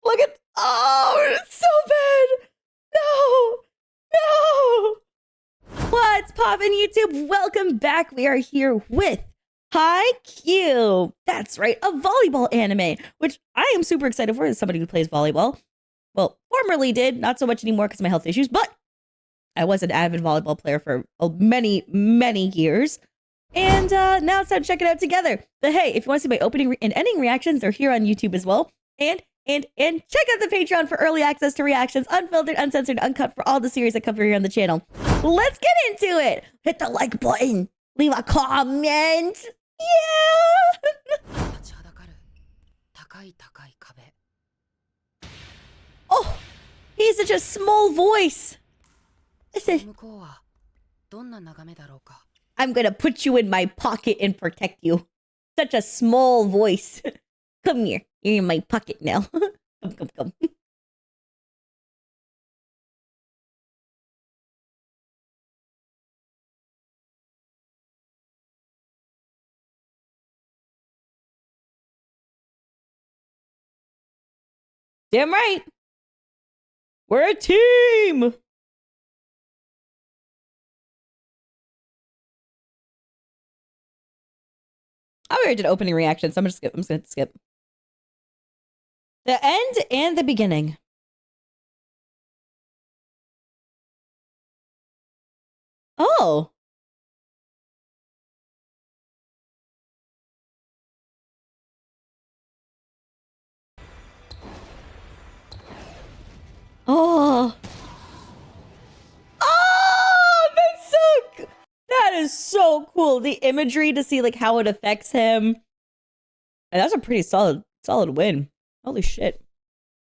Look at, oh, it's so bad. No, no. What's poppin' YouTube? Welcome back. We are here with Haikyuu. That's right, a volleyball anime, which I am super excited for as somebody who plays volleyball. Well, formerly did, not so much anymore because of my health issues, but I was an avid volleyball player for many, many years. And now it's time to check it out together. But hey, if you want to see my opening and ending reactions, they're here on YouTube as well. And check out the Patreon for early access to reactions, unfiltered, uncensored, uncut for all the series I cover here on the channel. Let's get into it. Hit the like button. Leave a comment. Yeah. Oh, he's such a small voice. I'm gonna put you in my pocket and protect you. Such a small voice. Come here. You're in my pocket now. Come. Damn right. We're a team. I already did opening reaction, so I'm just gonna skip. The end and the beginning. Oh. Oh. Oh, that's so, that is so cool. The imagery to see like how it affects him. And that's a pretty solid win. Holy shit.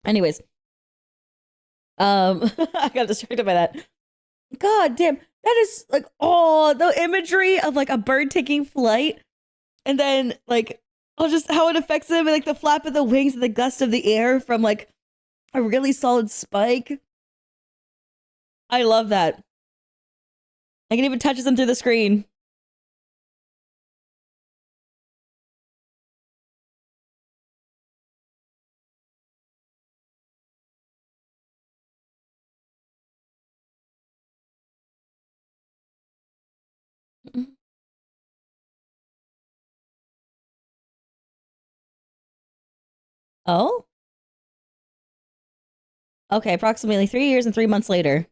Anyways. I got distracted by that. God damn. That is like, oh, the imagery of like a bird taking flight. And then like, oh, just how it affects him and like the flap of the wings and the gust of the air from like a really solid spike. I love that. I can even touch them through the screen. Oh? Okay, approximately 3 years and 3 months later.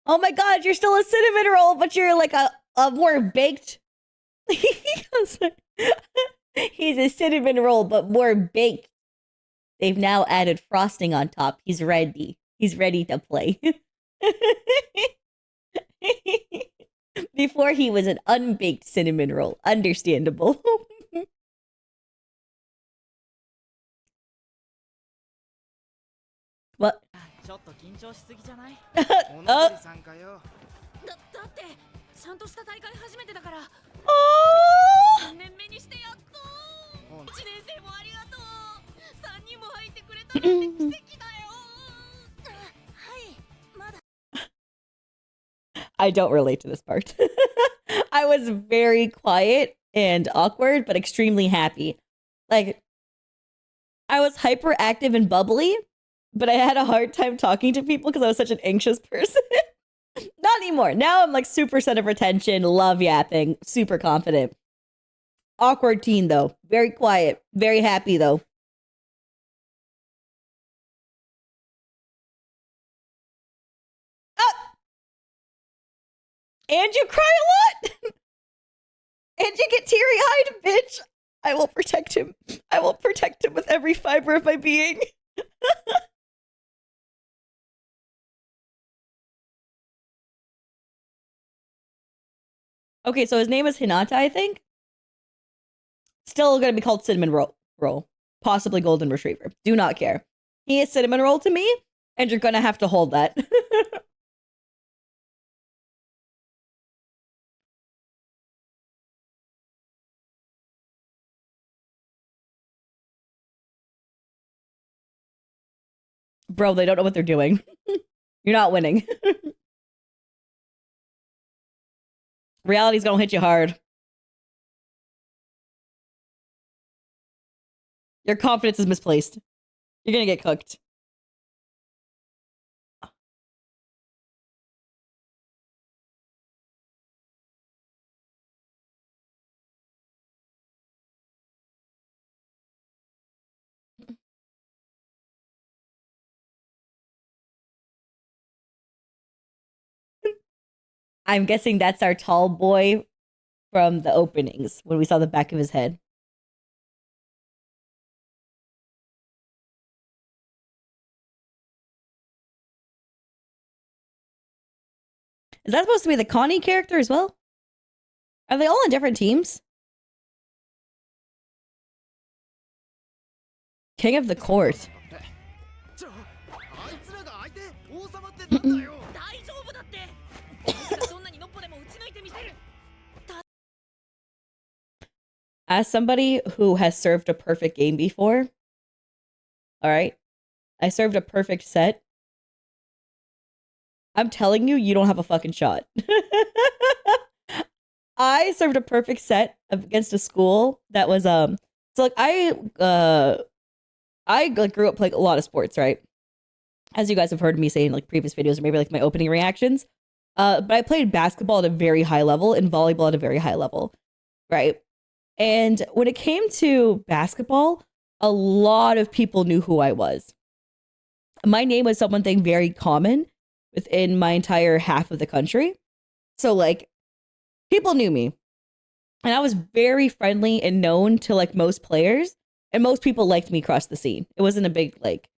Oh my god, you're still a cinnamon roll, but you're like a more baked. He's a cinnamon roll, but more baked. They've now added frosting on top. He's ready. He's ready to play. Before he was an unbaked cinnamon roll. Understandable. What? Oh. I don't relate to this part. I was very quiet and awkward, but extremely happy. Like, I was hyperactive and bubbly, but I had a hard time talking to people because I was such an anxious person. Not anymore. Now I'm like super center of attention, love yapping, super confident. Awkward teen though. Very quiet. Very happy though. Ah! And you cry a lot! And you get teary-eyed, bitch! I will protect him. I will protect him with every fiber of my being. Okay, so his name is Hinata, I think. Still gonna be called Cinnamon Roll. Possibly Golden Retriever. Do not care. He is Cinnamon Roll to me, and you're gonna have to hold that. Bro, they don't know what they're doing. You're not winning. Reality's gonna hit you hard. Your confidence is misplaced. You're gonna get cooked. I'm guessing that's our tall boy from the openings when we saw the back of his head. Is that supposed to be the Connie character as well? Are they all on different teams? King of the Court. As somebody who has served a perfect game before, all right, I served a perfect set. I'm telling you, you don't have a fucking shot. I served a perfect set against a school that was so like I like grew up playing a lot of sports, right? As you guys have heard me say in like previous videos or maybe like my opening reactions. But I played basketball at a very high level and volleyball at a very high level, right? And when it came to basketball, a lot of people knew who I was. My name was something very common within my entire half of the country. So like people knew me. And I was very friendly and known to like most players. And most people liked me across the scene. It wasn't a big like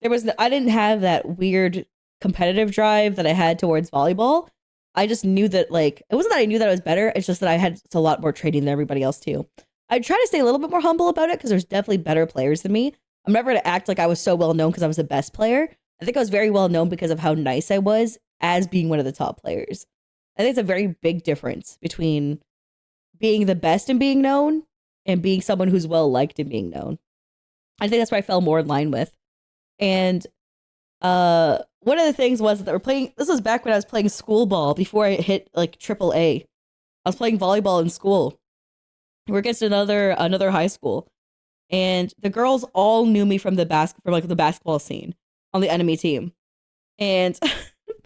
I didn't have that weird competitive drive that I had towards volleyball. I just knew that like it wasn't that I knew that I was better. It's just that I had a lot more training than everybody else too. I try to stay a little bit more humble about it because there's definitely better players than me. I'm never gonna act like I was so well known because I was the best player. I think I was very well known because of how nice I was as being one of the top players. I think it's a very big difference between being the best and being known and being someone who's well liked and being known. I think that's where I fell more in line with. And one of the things was that we're playing, this was back when I was playing school ball before I hit like AAA. I was playing volleyball in school. We're against another high school. And the girls all knew me from the basketball scene on the enemy team. And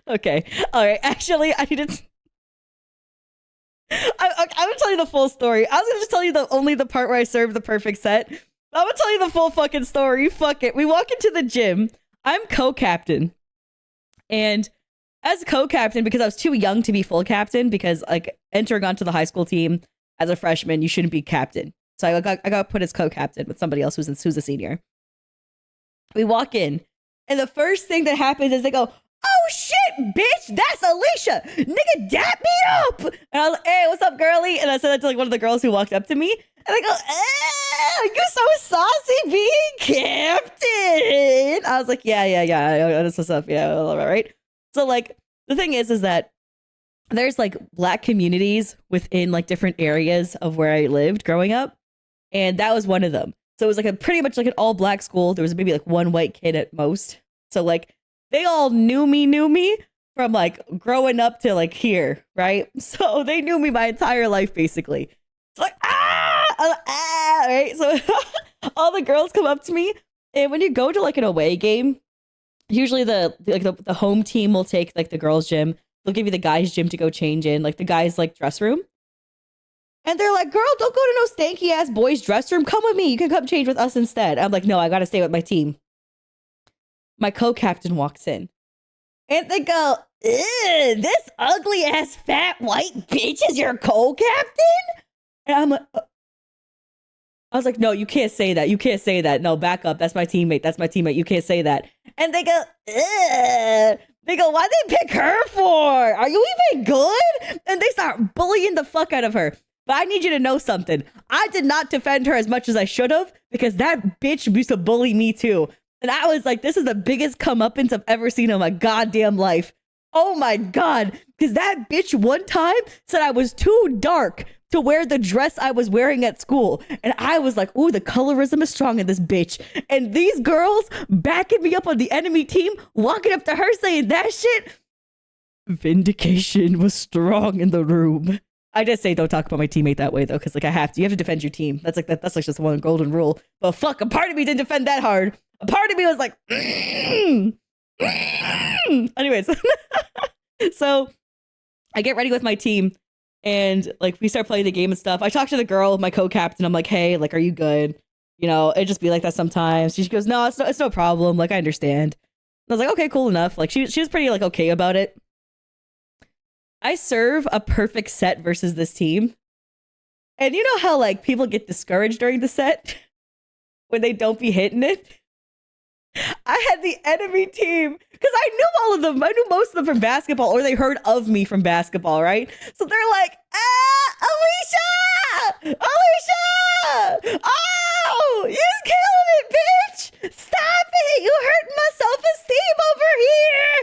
okay. All right. Actually, I'm gonna tell you the full story. I was gonna just tell you only the part where I served the perfect set. I'm gonna tell you the full fucking story. Fuck it. We walk into the gym. I'm co-captain. And as co-captain, because I was too young to be full captain, because like entering onto the high school team as a freshman, you shouldn't be captain. So I got put as co-captain with somebody else who's a senior. We walk in, and the first thing that happens is they go, "Oh shit, bitch, that's Alicia. Nigga, dap me up." And I was like, "Hey, what's up, girly?" And I said that to like one of the girls who walked up to me. And they go, "You so saucy being captain." I was like, yeah. That's what's up. Yeah, all right. So like the thing is that there's like Black communities within like different areas of where I lived growing up. And that was one of them. So it was like a pretty much like an all Black school. There was maybe like one white kid at most. So like they all knew me from like growing up to like here, right? So they knew me my entire life basically. It's like, right? So all the girls come up to me, and when you go to like an away game, usually the home team will take like the girls' gym. They'll give you the guys' gym to go change in, like the guys' like dress room. And they're like, "Girl, don't go to no stanky ass boys' dress room. Come with me. You can come change with us instead." I'm like, "No, I gotta stay with my team." My co-captain walks in, and they go, "This ugly ass fat white bitch is your co-captain?" And I'm like, I was like, "No, you can't say that. You can't say that. No, back up. That's my teammate. That's my teammate. You can't say that." And they go, "Ugh." They go, "Why'd they pick her for? Are you even good?" And they start bullying the fuck out of her. But I need you to know something. I did not defend her as much as I should have, because that bitch used to bully me too. And I was like, this is the biggest comeuppance I've ever seen in my goddamn life. Oh my God. Because that bitch one time said I was too dark to wear the dress I was wearing at school. And I was like, ooh, the colorism is strong in this bitch. And these girls backing me up on the enemy team, walking up to her saying that shit. Vindication was strong in the room. I just say don't talk about my teammate that way though, because like I have to. You have to defend your team. That's like that's like just one golden rule. But fuck, a part of me didn't defend that hard. A part of me was like, anyways. So I get ready with my team, and like we start playing the game and stuff. I talk to the girl, my co-captain. I'm like, hey, like, are you good? You know, it just be like that sometimes. She goes, no, it's no problem. Like, I understand. I was like, okay, cool enough. Like, she was pretty like okay about it. I serve a perfect set versus this team. And you know how like people get discouraged during the set when they don't be hitting it? I had the enemy team because I knew all of them. I knew most of them from basketball, or they heard of me from basketball, right? So they're like, Alicia! Alicia! Oh, you're killing it, bitch! Stop it! You hurt my self-esteem over here!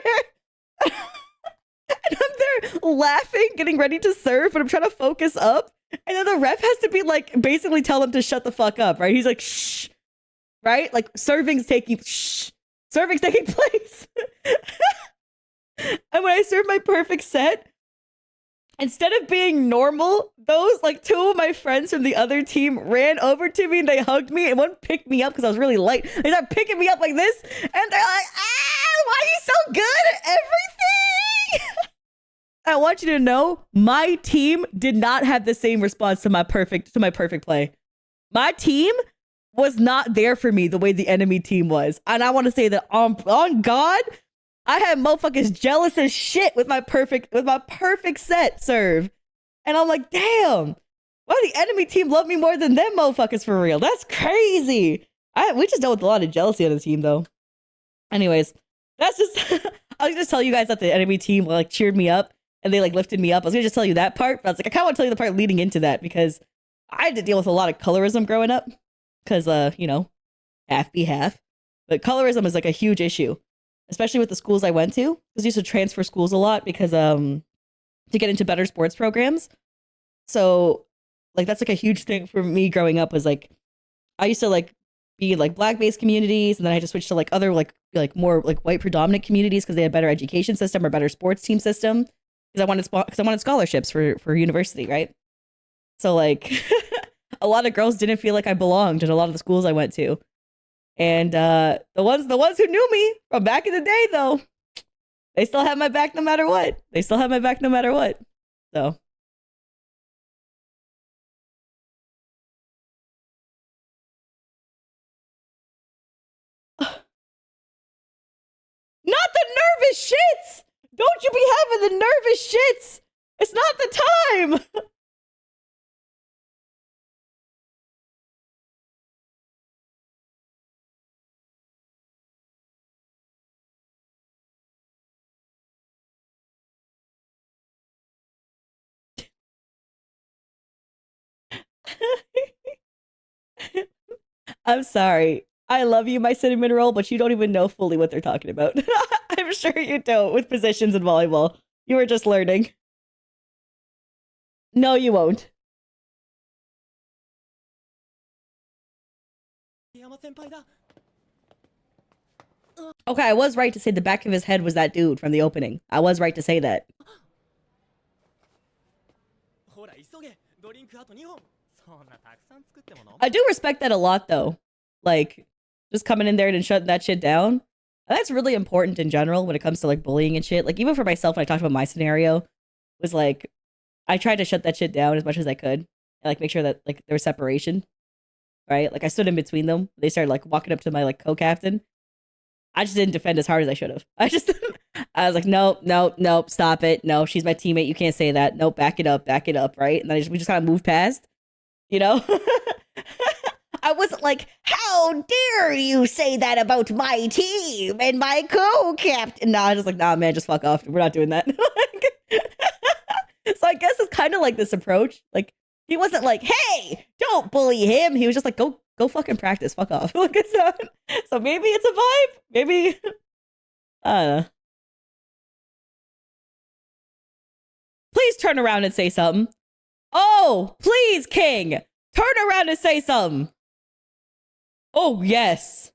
And I'm there laughing, getting ready to serve, but I'm trying to focus up. And then the ref has to be like, basically tell them to shut the fuck up, right? He's like, shh. Right? Like serving's taking place. And when I served my perfect set, instead of being normal, those like two of my friends from the other team ran over to me and they hugged me, and one picked me up because I was really light. They started picking me up like this, and they're like, why are you so good at everything? I want you to know, my team did not have the same response to my perfect play. My team was not there for me the way the enemy team was. And I want to say that on God, I had motherfuckers jealous as shit with my perfect set serve. And I'm like, damn, why the enemy team love me more than them motherfuckers for real? That's crazy. We just dealt with a lot of jealousy on the team though. Anyways, that's just I was just tell you guys that the enemy team like cheered me up and they like lifted me up. I was gonna just tell you that part, but I was like, I kind of want to tell you the part leading into that because I had to deal with a lot of colorism growing up. Because, you know, half be half. But colorism is like a huge issue, especially with the schools I went to. Because I used to transfer schools a lot because to get into better sports programs. So, like, that's like a huge thing for me growing up was like, I used to like be in like black-based communities, and then I had to switch to like other like more like white predominant communities because they had better education system or better sports team system. Because I wanted scholarships for university, right? So like a lot of girls didn't feel like I belonged in a lot of the schools I went to. And the ones who knew me from back in the day though, they still have my back no matter what. So not the nervous shits. Don't you be having the nervous shits. It's not the time. I'm sorry. I love you, my cinnamon roll, but you don't even know fully what they're talking about. I'm sure you don't with positions in volleyball. You were just learning. No, you won't. Okay, I was right to say the back of his head was that dude from the opening. I was right to say that. I do respect that a lot, though. Like, just coming in there and shutting that shit down. And that's really important in general when it comes to like bullying and shit. Like, even for myself, when I talked about my scenario, was like, I tried to shut that shit down as much as I could and like make sure that like there was separation, right? Like, I stood in between them. They started like walking up to my like co-captain. I just didn't defend as hard as I should have. I was like, nope, stop it. No, she's my teammate. You can't say that. Nope, back it up, right? And then we just kind of moved past, you know? I wasn't like, how dare you say that about my team and my co-captain? No, I was just like, nah, man, just fuck off. We're not doing that. So I guess it's kind of like this approach. Like, he wasn't like, hey, don't bully him. He was just like, go fucking practice. Fuck off. So maybe it's a vibe. Maybe, I don't know. Please turn around and say something. Oh, please, King. Turn around and say something. Oh, yes.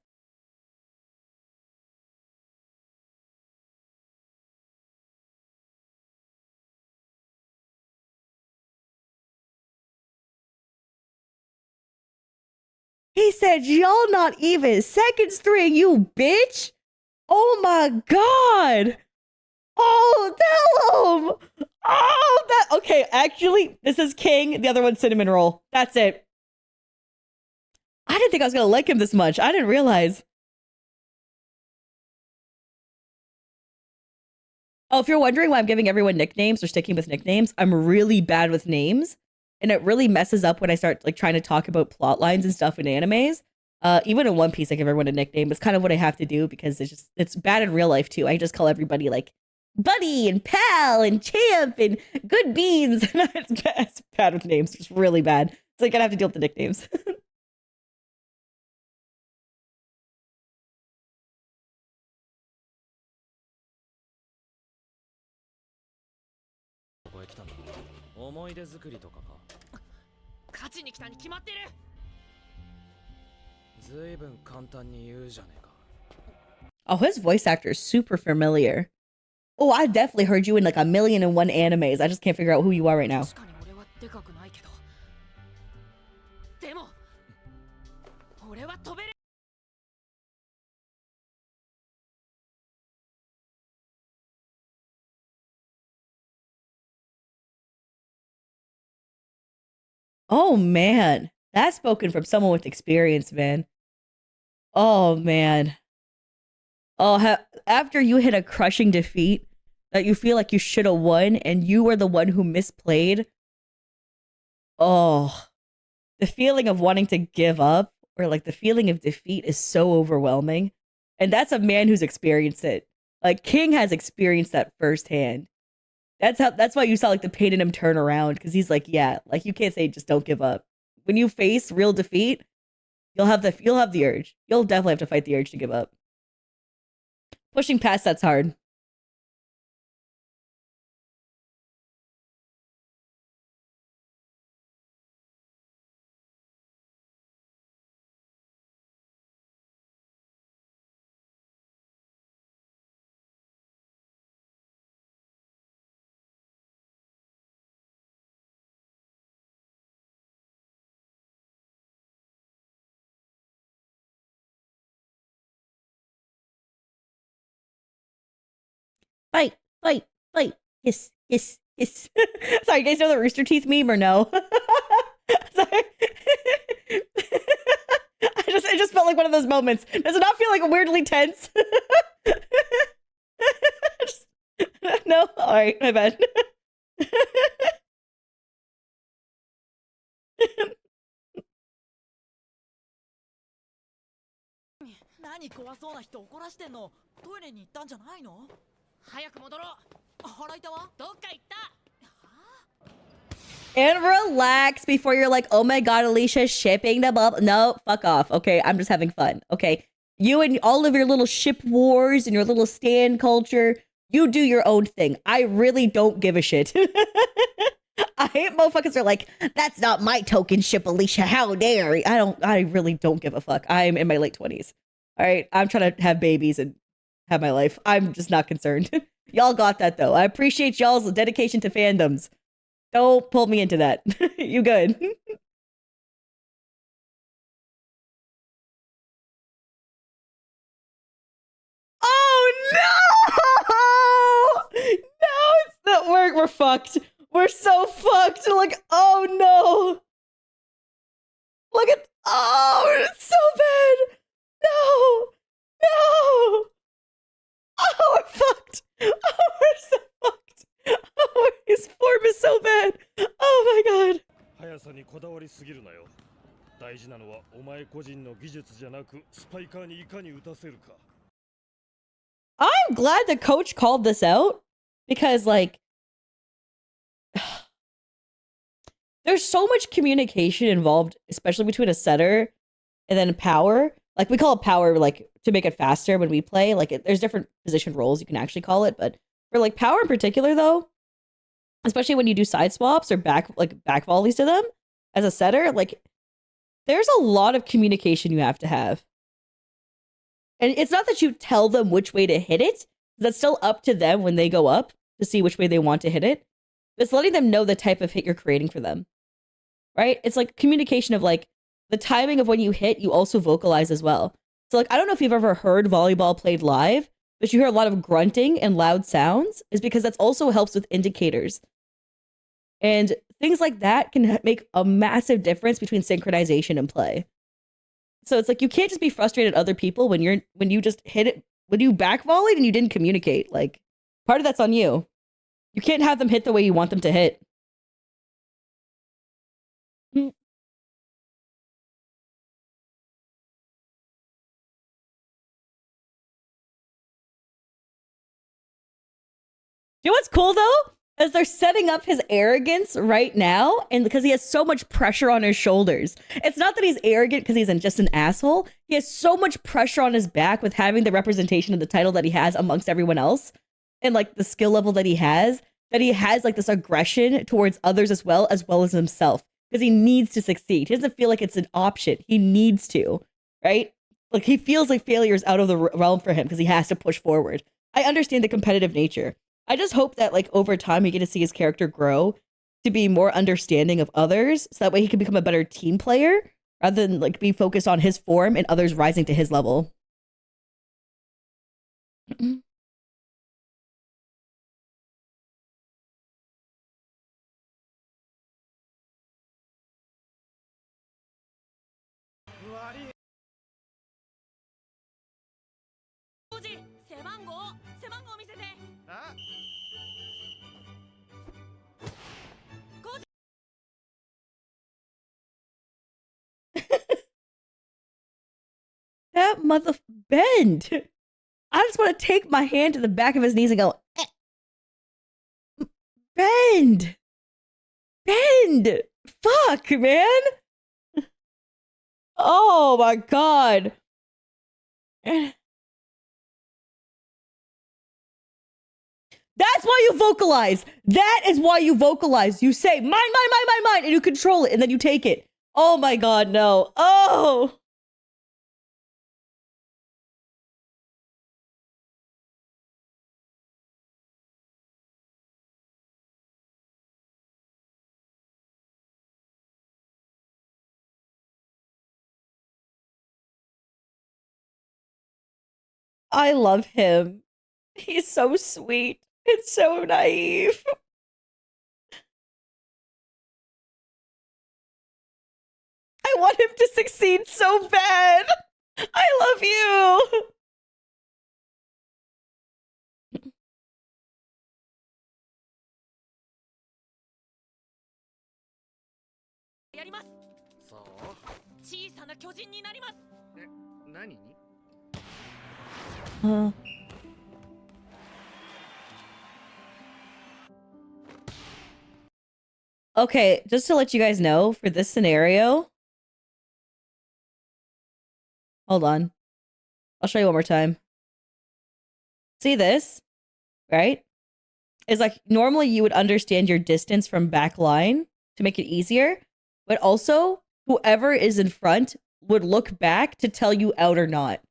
He said, y'all not even second string, you bitch. Oh my God. Oh, tell him. Oh, that. Okay, actually, this is King. The other one's Cinnamon Roll. That's it. I didn't think I was going to like him this much. I didn't realize. Oh, if you're wondering why I'm giving everyone nicknames or sticking with nicknames, I'm really bad with names. And it really messes up when I start like trying to talk about plot lines and stuff in animes. Even in One Piece, I give everyone a nickname. It's kind of what I have to do because it's bad in real life too. I just call everybody like buddy and pal and champ and good beans. It's bad with names. It's really bad. So I gotta have to deal with the nicknames. Oh, his voice actor is super familiar. Oh, I definitely heard you in like 1,000,001 animes. I just can't figure out who you are right now. Oh man, that's spoken from someone with experience, man. Oh man. Oh, after you hit a crushing defeat that you feel like you should have won and you were the one who misplayed. Oh, the feeling of wanting to give up or like the feeling of defeat is so overwhelming. And that's a man who's experienced it. Like King has experienced that firsthand. That's why you saw like the pain in him turn around because he's like, yeah, like you can't say just don't give up. When you face real defeat, you'll have the urge. You'll definitely have to fight the urge to give up. Pushing past that's hard. Fight, fight, fight. Yes, yes, yes. Sorry, you guys know the Rooster Teeth meme or no? Sorry. It just felt like one of those moments. Does it not feel like weirdly tense? Just, no? Alright, my bad. And relax before you're like, oh my God, Alicia, shipping the bubble. No, fuck off. Okay, I'm just having fun. Okay, you and all of your little ship wars and your little stan culture, you do your own thing. I really don't give a shit. I hate motherfuckers are like, that's not my token ship, Alicia. How dare you? I really don't give a fuck. I'm in my late 20s. All right, I'm trying to have babies and have my life. I'm just not concerned. Y'all got that though. I appreciate y'all's dedication to fandoms. Don't pull me into that. You good. Oh no! No, it's not we're fucked. We're so fucked. Like, oh no. Look at it's so bad. No. No. Oh, we're fucked. Oh, we're so fucked. Oh, his form is so bad. Oh my God. I'm glad the coach called this out because, like, there's so much communication involved, especially between a setter and then power. Like, we call it power, like, to make it faster when we play. Like, there's different position roles you can actually call it. But for, like, power in particular, though, especially when you do side swaps or back volleys to them as a setter, like, there's a lot of communication you have to have. And it's not that you tell them which way to hit it. That's still up to them when they go up to see which way they want to hit it. It's letting them know the type of hit you're creating for them. Right? It's like communication of like, the timing of when you hit, you also vocalize as well. So like I don't know if you've ever heard volleyball played live, but you hear a lot of grunting and loud sounds is because that's also helps with indicators. And things like that can make a massive difference between synchronization and play. So it's like you can't just be frustrated at other people when you just hit it when you back volleyed and you didn't communicate. Like part of that's on you. You can't have them hit the way you want them to hit. Mm. You know what's cool though? As they're setting up his arrogance right now, and because he has so much pressure on his shoulders. It's not that he's arrogant because he's just an asshole. He has so much pressure on his back with having the representation of the title that he has amongst everyone else, and like the skill level that he has like this aggression towards others as well as himself. Because he needs to succeed. He doesn't feel like it's an option. He needs to, right? Like he feels like failure is out of the realm for him because he has to push forward. I understand the competitive nature. I just hope that like over time we get to see his character grow to be more understanding of others so that way he can become a better team player rather than like be focused on his form and others rising to his level. That mother bend. I just want to take my hand to the back of his knees and go, bend. Bend. Fuck, man. Oh my god. That's why you vocalize. That is why you vocalize. You say, mine, and you control it, and then you take it. Oh my god, no. Oh. I love him. He's so sweet. It's so naive. I want him to succeed so bad. I love you. Uh, okay, just to let you guys know, for this scenario, hold on. I'll show you one more time. See this? Right? It's like normally you would understand your distance from back line to make it easier, but also whoever is in front would look back to tell you out or not.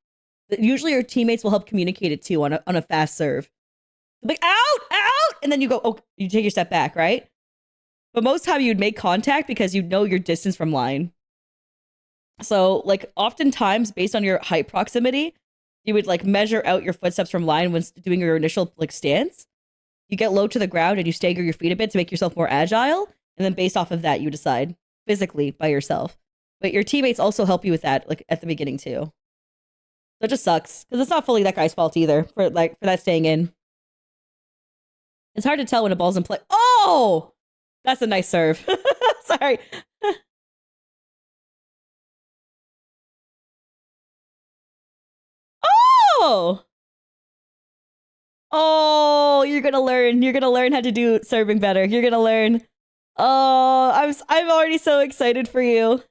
Usually your teammates will help communicate it too on a fast serve. Like out, and then you go, oh, you take your step back, right? But most time you'd make contact because you know your distance from line. So like oftentimes based on your height proximity, you would like measure out your footsteps from line when doing your initial like stance. You get low to the ground and you stagger your feet a bit to make yourself more agile. And then based off of that, you decide physically by yourself. But your teammates also help you with that, like at the beginning too. So it just sucks because it's not fully that guy's fault either for that staying in. It's hard to tell when a ball's in play. Oh, that's a nice serve. Sorry. Oh. Oh, you're gonna learn. You're gonna learn how to do serving better. You're gonna learn. Oh, I'm already so excited for you.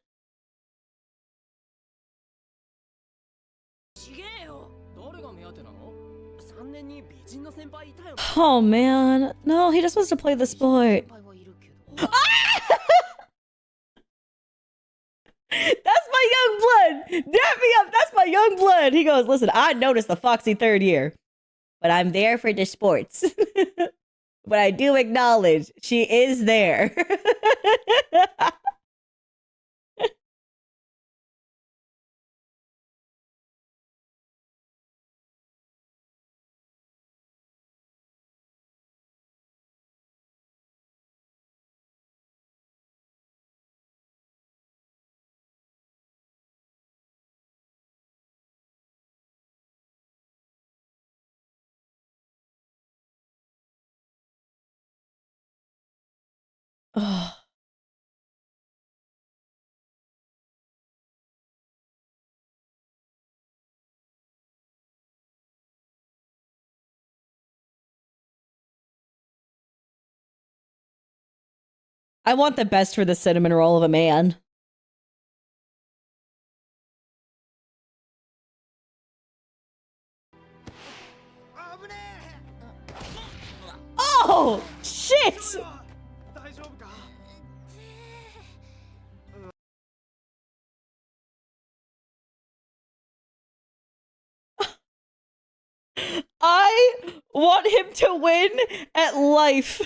Oh man, no, he just wants to play the sport. That's my young blood. Dap me up. That's my young blood. He goes, listen, I noticed the Foxy third year, but I'm there for the sports. But I do acknowledge she is there. Ugh. I want the best for the cinnamon roll of a man. Oh, shit! I want him to win at life.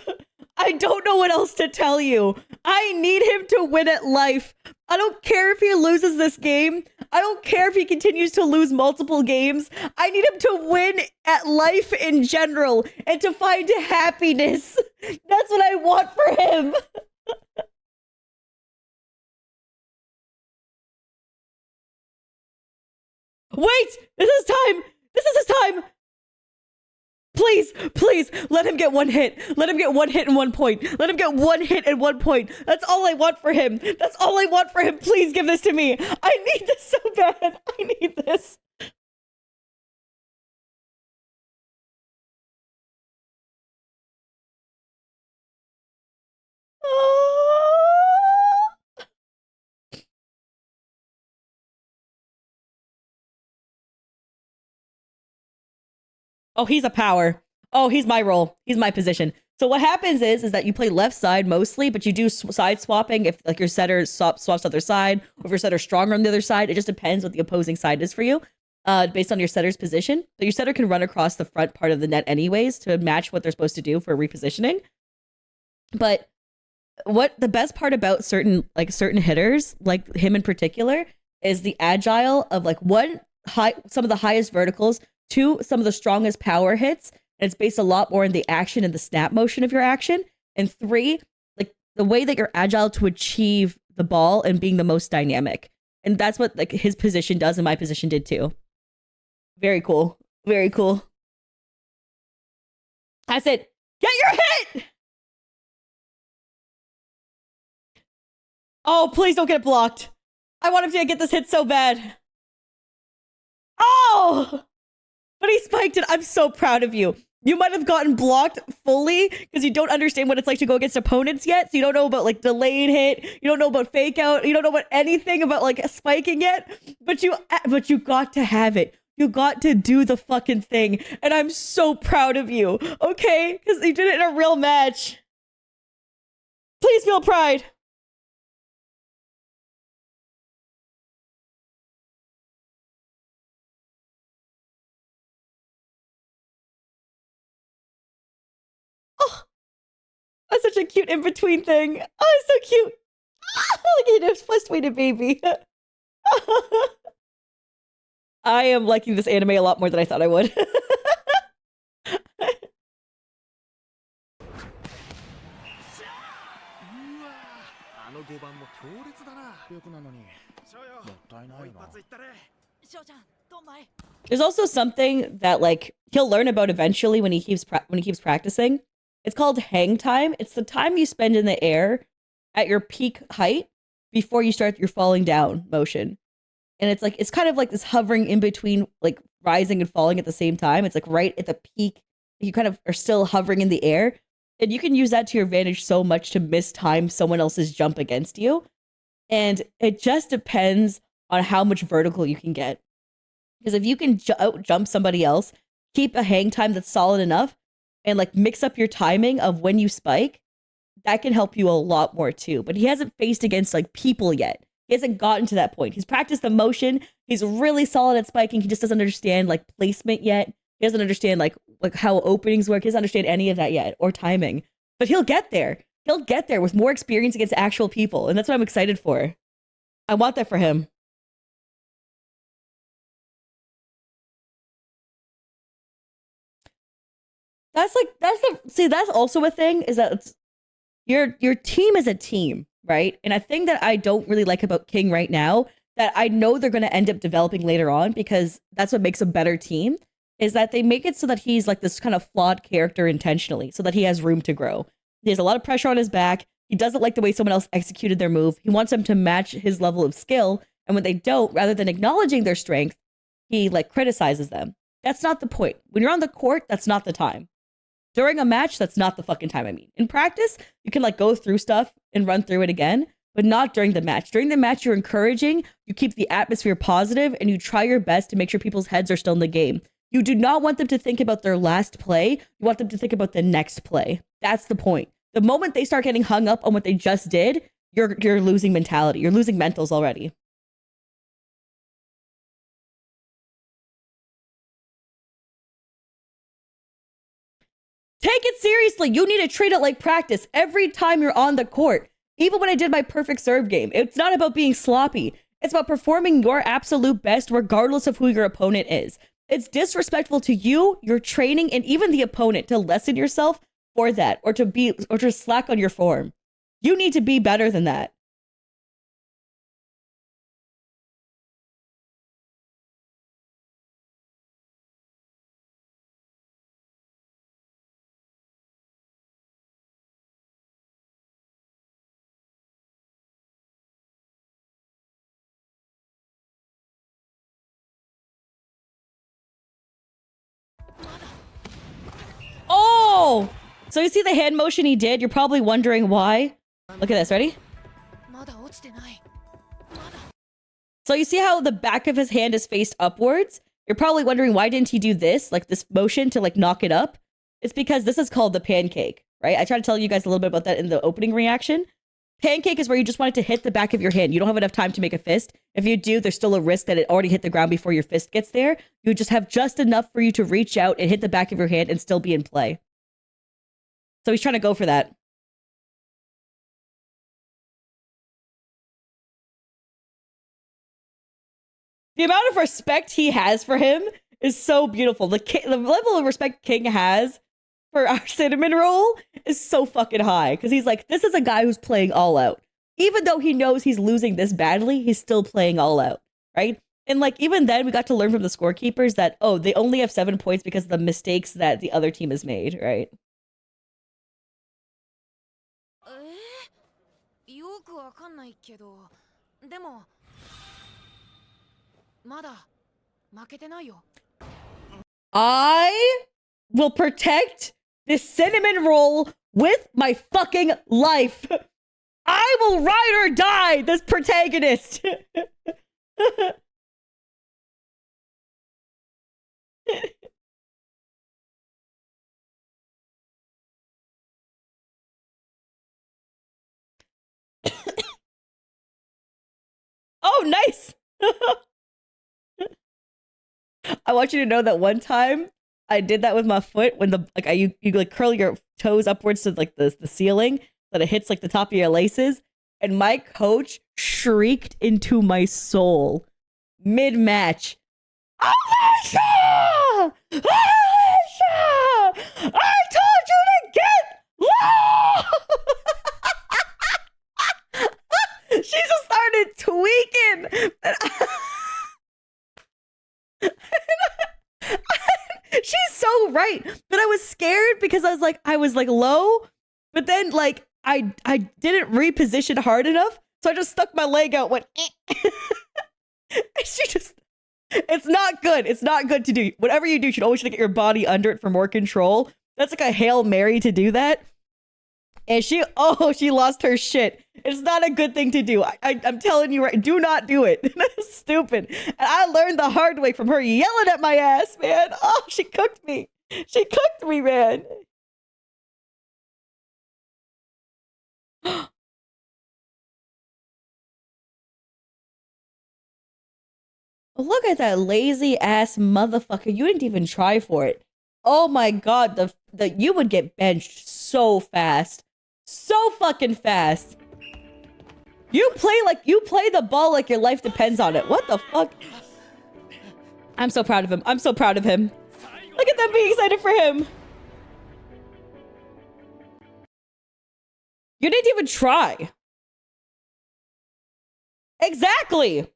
I don't know what else to tell you. I need him to win at life. I don't care if he loses this game. I don't care if he continues to lose multiple games. I need him to win at life in general and to find happiness. That's what I want for him. Wait! This is time! This is his time! Please, please, let him get one hit. Let him get one hit and 1 point. Let him get one hit and 1 point. That's all I want for him. That's all I want for him. Please give this to me. I need this so bad. I need this. Oh, he's a power. Oh, he's my role. He's my position. So what happens is that you play left side mostly, but you do side swapping if like your setter swaps to the other side, or if your setter's stronger on the other side. It just depends what the opposing side is for you, based on your setter's position. So your setter can run across the front part of the net anyways to match what they're supposed to do for repositioning. But what the best part about certain hitters, like him in particular, is the agile of like some of the highest verticals, two, some of the strongest power hits. And it's based a lot more in the action and the snap motion of your action. And three, like the way that you're agile to achieve the ball and being the most dynamic. And that's what like his position does and my position did too. Very cool. Very cool. That's it. Get your hit! Oh, please don't get blocked. I want him to get this hit so bad. Oh! But he spiked it. I'm so proud of you. You might have gotten blocked fully because you don't understand what it's like to go against opponents yet. So you don't know about like delayed hit. You don't know about fake out. You don't know about anything about like spiking yet. But you got to have it. You got to do the fucking thing. And I'm so proud of you. Okay? Because you did it in a real match. Please feel pride. Oh, that's such a cute in-between thing. Oh, it's so cute. Look at his frustrated baby. I am liking this anime a lot more than I thought I would. There's also something that like he'll learn about eventually when he keeps practicing. It's called hang time. It's the time you spend in the air at your peak height before you start your falling down motion. And it's like it's kind of like this hovering in between like rising and falling at the same time. It's like right at the peak. You kind of are still hovering in the air. And you can use that to your advantage so much to mistime someone else's jump against you. And it just depends on how much vertical you can get. Because if you can jump somebody else, keep a hang time that's solid enough, and like mix up your timing of when you spike, that can help you a lot more too. But he hasn't faced against like people yet. He hasn't gotten to that point. He's practiced the motion. He's really solid at spiking. He just doesn't understand like placement yet. He doesn't understand like how openings work. He doesn't understand any of that yet, or timing. But he'll get there. He'll get there with more experience against actual people. And that's what I'm excited for. I want that for him. That's also a thing, is that your team is a team, right? And a thing that I don't really like about King right now, that I know they're going to end up developing later on, because that's what makes a better team, is that they make it so that he's like this kind of flawed character intentionally, so that he has room to grow. He has a lot of pressure on his back. He doesn't like the way someone else executed their move. He wants them to match his level of skill. And when they don't, rather than acknowledging their strength, he like criticizes them. That's not the point. When you're on the court, that's not the time. During a match, that's not the fucking time. I mean, in practice, you can like go through stuff and run through it again, but not during the match. During the match, you're encouraging, you keep the atmosphere positive, and you try your best to make sure people's heads are still in the game. You do not want them to think about their last play. You want them to think about the next play. That's the point. The moment they start getting hung up on what they just did, you're losing mentality. You're losing mentals already. Take it seriously. You need to treat it like practice every time you're on the court. Even when I did my perfect serve game, it's not about being sloppy. It's about performing your absolute best regardless of who your opponent is. It's disrespectful to you, your training, and even the opponent to lessen yourself for that or to slack on your form. You need to be better than that. Oh! So you see the hand motion he did? You're probably wondering why. Look at this. Ready? So you see how the back of his hand is faced upwards? You're probably wondering why didn't he do this, like this motion to like knock it up? It's because this is called the pancake, right? I tried to tell you guys a little bit about that in the opening reaction. Pancake is where you just want it to hit the back of your hand. You don't have enough time to make a fist. If you do, there's still a risk that it already hit the ground before your fist gets there. You just have just enough for you to reach out and hit the back of your hand and still be in play. So he's trying to go for that. The amount of respect he has for him is so beautiful. The level of respect King has for our cinnamon roll is so fucking high. Because he's like, this is a guy who's playing all out. Even though he knows he's losing this badly, he's still playing all out, right? And like, even then, we got to learn from the scorekeepers that, oh, they only have 7 points because of the mistakes that the other team has made, right? I will protect this cinnamon roll with my fucking life. I will ride or die this protagonist. Oh, nice. I want you to know that one time I did that with my foot when you like curl your toes upwards to like the ceiling that it hits like the top of your laces, and my coach shrieked into my soul mid-match. Alicia! Alicia! I told you to get low! She just started tweaking. She's so right. But I was scared because I was like low, but then like I didn't reposition hard enough, so I just stuck my leg out, went and she just, it's not good. It's not good to do. Whatever you do, you should always try to get your body under it for more control. That's like a Hail Mary to do that. And she lost her shit. It's not a good thing to do. I'm telling you, right? Do not do it. That's stupid. And I learned the hard way from her yelling at my ass, man. Oh, she cooked me. She cooked me, man. Look at that lazy ass motherfucker. You didn't even try for it. Oh my god, the you would get benched so fast. So fucking fast. You play the ball like your life depends on it. What the fuck? I'm so proud of him. I'm so proud of him. Look at them being excited for him. You didn't even try. Exactly.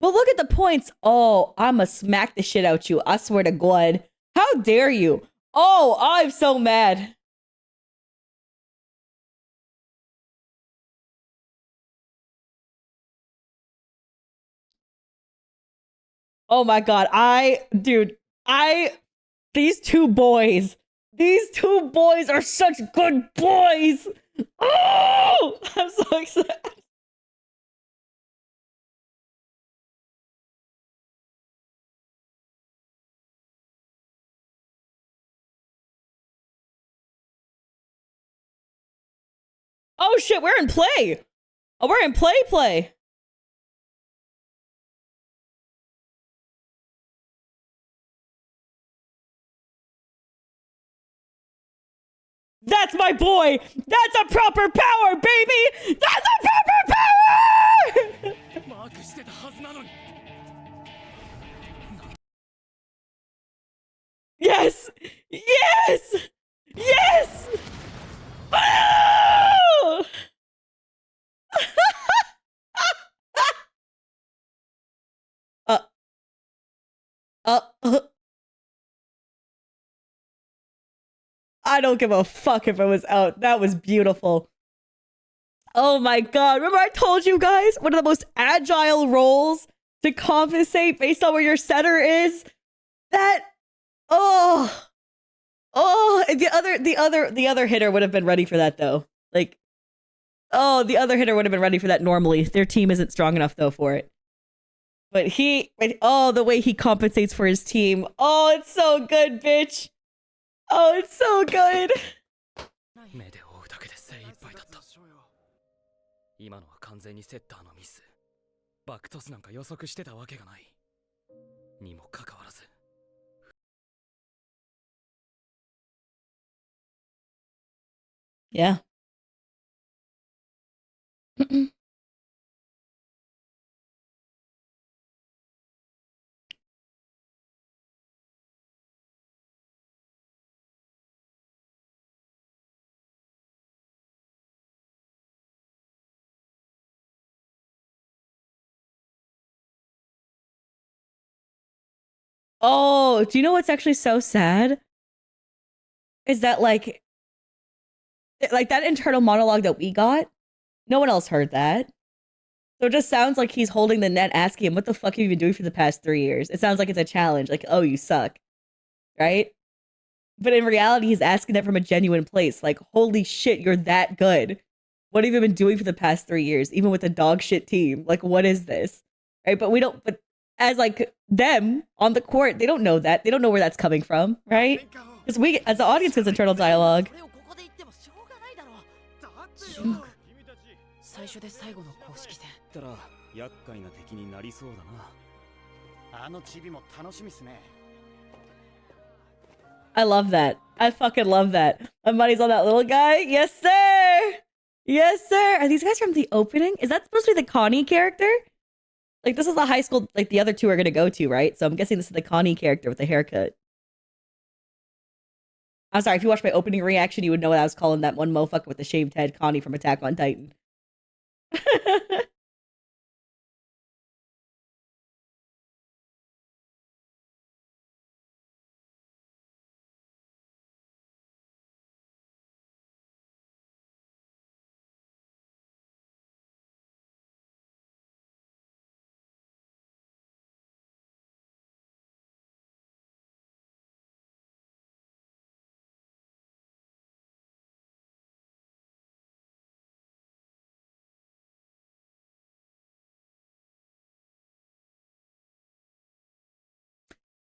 But look at the points. Oh, I'ma smack the shit out you. I swear to God. How dare you? Oh, I'm so mad. Oh my god, these two boys are such good boys. Oh, I'm so excited. Oh shit, we're in play. Oh, we're in play. That's my boy. That's a proper power, baby. That's a proper power. Yes. Yes. Yes. Oh! uh, uh, I don't give a fuck if it was out. That was beautiful. Oh my god. Remember I told you guys one of the most agile roles to compensate based on where your center is? That and the other hitter would have been ready for that though. Like, oh, the other hitter would have been ready for that normally. Their team isn't strong enough though for it. But the way he compensates for his team. Oh, it's so good, bitch. Oh, it's so good. 目で追うだけで精一杯だった。今のは完全にセッターのミス。バックトスなんか予測してたわけがない。にもかかわらず。Yeah. Oh, do you know what's actually so sad? Is that like that internal monologue that we got? No one else heard that. So it just sounds like he's holding the net asking him, what the fuck have you been doing for the past 3 years? It sounds like it's a challenge, like, oh, you suck. Right? But in reality, he's asking that from a genuine place. Like, holy shit, you're that good. What have you been doing for the past 3 years, even with a dog shit team? Like, what is this? Right? But as like them on the court, they don't know that. They don't know where that's coming from, right? Because we, as the audience, gets internal dialogue. 最初で最後の公式戦。たら厄介な敵になりそうだな。あのチビも楽しみっすね。I love that. I fucking love that. My money's on that little guy. Yes, sir. Yes, sir. Are these guys from the opening? Is that supposed to be the Connie character? Like, this is the high school, like, the other two are gonna go to, right? So I'm guessing this is the Connie character with the haircut. I'm sorry, if you watched my opening reaction, you would know what I was calling that one motherfucker with the shaved head, Connie from Attack on Titan.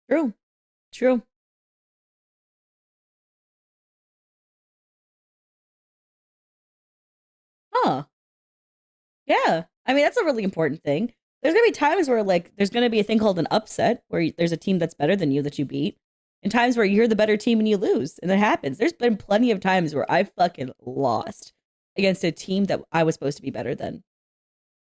True. True. Huh. Yeah. I mean, that's a really important thing. There's going to be times where, like, there's going to be a thing called an upset where there's a team that's better than you that you beat, and times where you're the better team and you lose. And that happens. There's been plenty of times where I fucking lost against a team that I was supposed to be better than.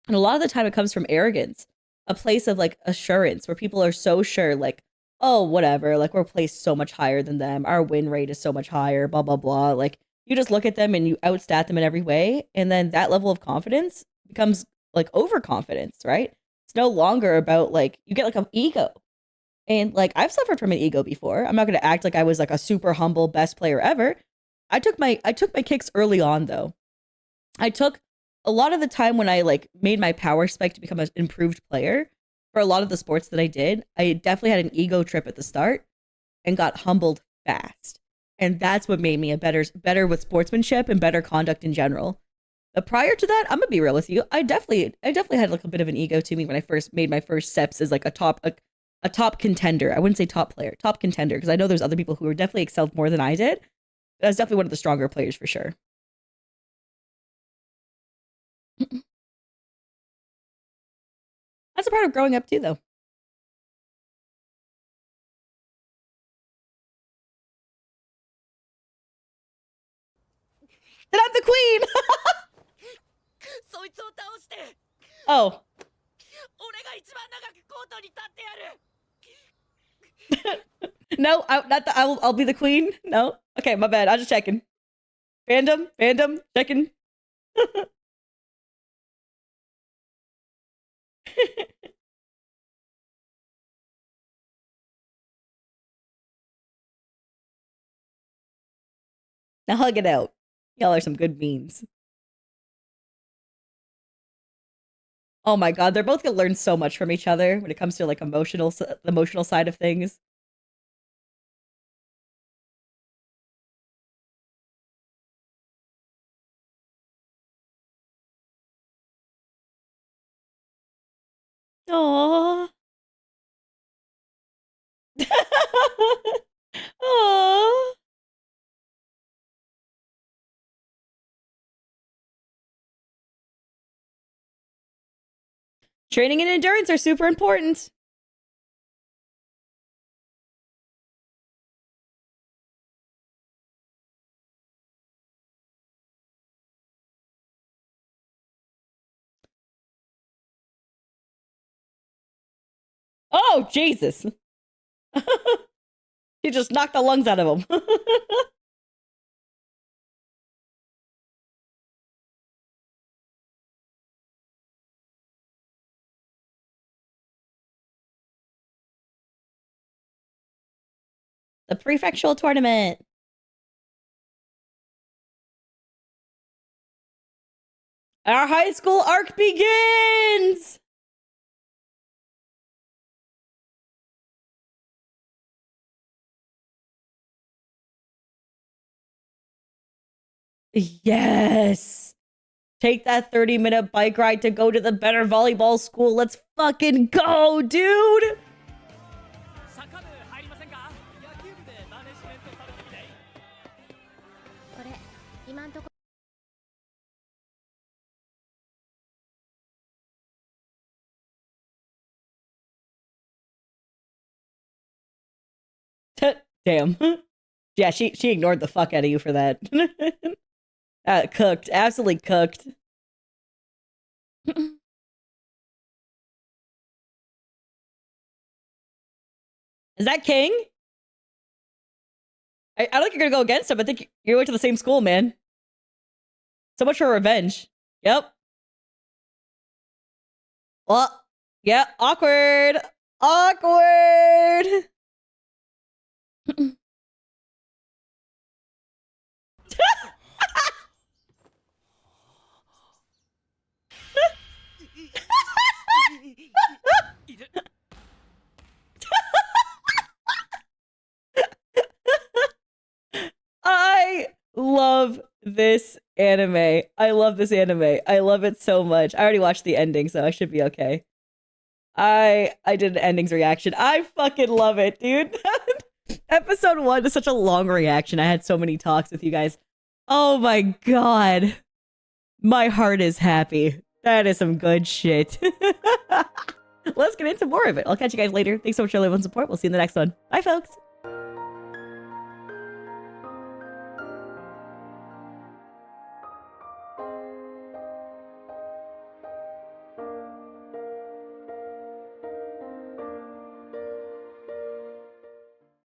And a lot of the time it comes from arrogance, a place of like assurance where people are so sure, like, oh, whatever, like we're placed so much higher than them. Our win rate is so much higher, blah, blah, blah. Like you just look at them and you outstat them in every way. And then that level of confidence becomes like overconfidence, right? It's no longer about like, you get like an ego. And like I've suffered from an ego before. I'm not going to act like I was like a super humble best player ever. I took my kicks early on though. I took a lot of the time when I like made my power spike to become an improved player. for a lot of the sports that I did, I definitely had an ego trip at the start and got humbled fast. And that's what made me a better with sportsmanship and better conduct in general. But prior to that, I'm gonna be real with you. I definitely had like a bit of an ego to me when I first made my first steps as like a top contender. I wouldn't say top player, top contender, because I know there's other people who were definitely excelled more than I did. But I was definitely one of the stronger players for sure. That's a part of growing up too, though. And I'm the queen. Oh. No, I'll be the queen. No, okay, my bad. I was just checking. Fandom, checking. Now hug it out. Y'all are some good beans. Oh my god, they're both gonna learn so much from each other when it comes to like the emotional side of things. Aww. Aww. Training and endurance are super important. Oh, Jesus. He just knocked the lungs out of him. The prefectural tournament. Our high school arc begins! Yes! Take that 30-minute bike ride to go to the better volleyball school. Let's fucking go, dude! Damn. Yeah, she ignored the fuck out of you for that. Cooked. Absolutely cooked. Is that King? I don't think you're gonna go against him. I think you went to the same school, man. So much for revenge. Yep. Well, yeah, awkward. Awkward. I love this anime. I love this anime. I love it so much. I already watched the ending, so I should be okay. I did an endings reaction. I fucking love it, dude. Episode 1 is such a long reaction. I had so many talks with you guys. Oh my god. My heart is happy. That is some good shit. Let's get into more of it. I'll catch you guys later. Thanks so much for your love and support. We'll see you in the next one. Bye, folks.